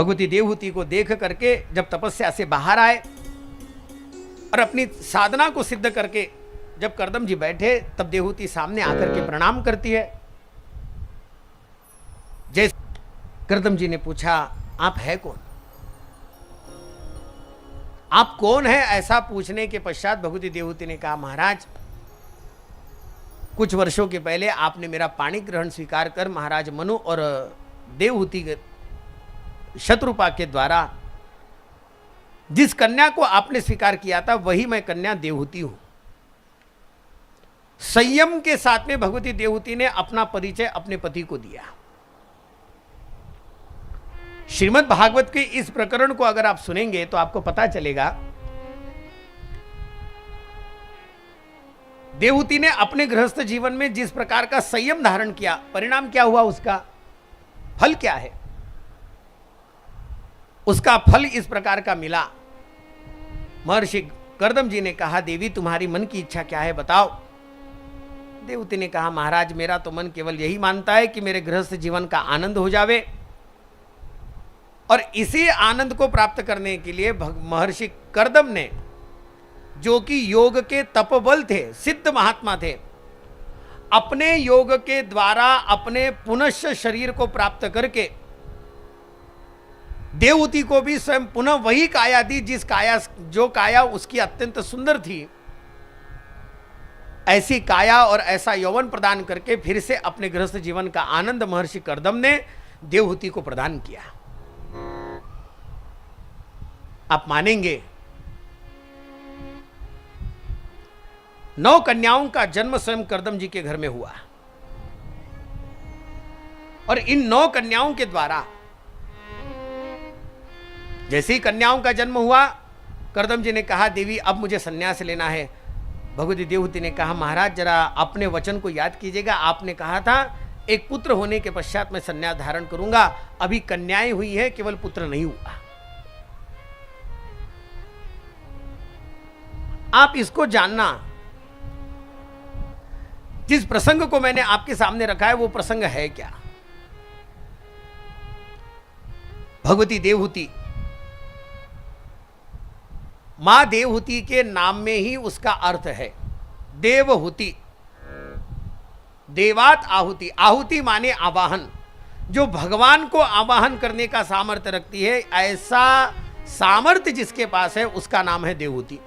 भगवती देवहूति को देख करके जब तपस्या से बाहर आए और अपनी साधना को सिद्ध करके जब कर्दम जी बैठे, तब देवहूति सामने आकर के प्रणाम करती है। जैसे कर्दम जी ने पूछा, आप है कौन? आप कौन है? ऐसा पूछने के पश्चात भगवती देवहूति ने कहा, महाराज कुछ वर्षों के पहले आपने मेरा पाणी ग्रहण स्वीकार कर महाराज मनु और देवहूति शत्रुपा के द्वारा जिस कन्या को आपने स्वीकार किया था, वही मैं कन्या देवहूति हूं। संयम के साथ में भगवती देवहूति ने अपना परिचय अपने पति को दिया। श्रीमद् भागवत के इस प्रकरण को अगर आप सुनेंगे तो आपको पता चलेगा, देवहूति ने अपने गृहस्थ जीवन में जिस प्रकार का संयम धारण किया, परिणाम क्या हुआ, उसका फल क्या है? उसका फल इस प्रकार का मिला। महर्षि कर्दम जी ने कहा, देवी तुम्हारी मन की इच्छा क्या है, बताओ। देवहूति ने कहा, महाराज मेरा तो मन केवल यही मानता है कि मेरे गृहस्थ जीवन का आनंद हो जावे, और इसी आनंद को प्राप्त करने के लिए महर्षि कर्दम ने, जो कि योग के तपबल थे, सिद्ध महात्मा थे, अपने योग के द्वारा अपने पुनश्च शरीर को प्राप्त करके देवहूति को भी स्वयं पुनः वही काया दी, जो काया उसकी अत्यंत सुंदर थी। ऐसी काया और ऐसा यौवन प्रदान करके फिर से अपने गृहस्थ जीवन का आनंद महर्षि कर्दम ने देवहूति को प्रदान किया। आप मानेंगे, 9 कन्याओं का जन्म स्वयं कर्दम जी के घर में हुआ, और इन 9 कन्याओं के द्वारा जैसे ही कन्याओं का जन्म हुआ, कर्दम जी ने कहा, देवी अब मुझे संन्यास लेना है। भगवती देवहूति ने कहा, महाराज जरा अपने वचन को याद कीजिएगा, आपने कहा था एक पुत्र होने के पश्चात मैं संन्यास धारण करूंगा, अभी कन्याएं हुई है, केवल पुत्र नहीं हुआ। आप इसको जानना, जिस प्रसंग को मैंने आपके सामने रखा है वो प्रसंग है क्या? भगवती देवहूति, मां देवहूति के नाम में ही उसका अर्थ है देवहूति। देवात आहुति, आहुति माने आवाहन, जो भगवान को आवाहन करने का सामर्थ्य रखती है, ऐसा सामर्थ्य जिसके पास है उसका नाम है देवहूति।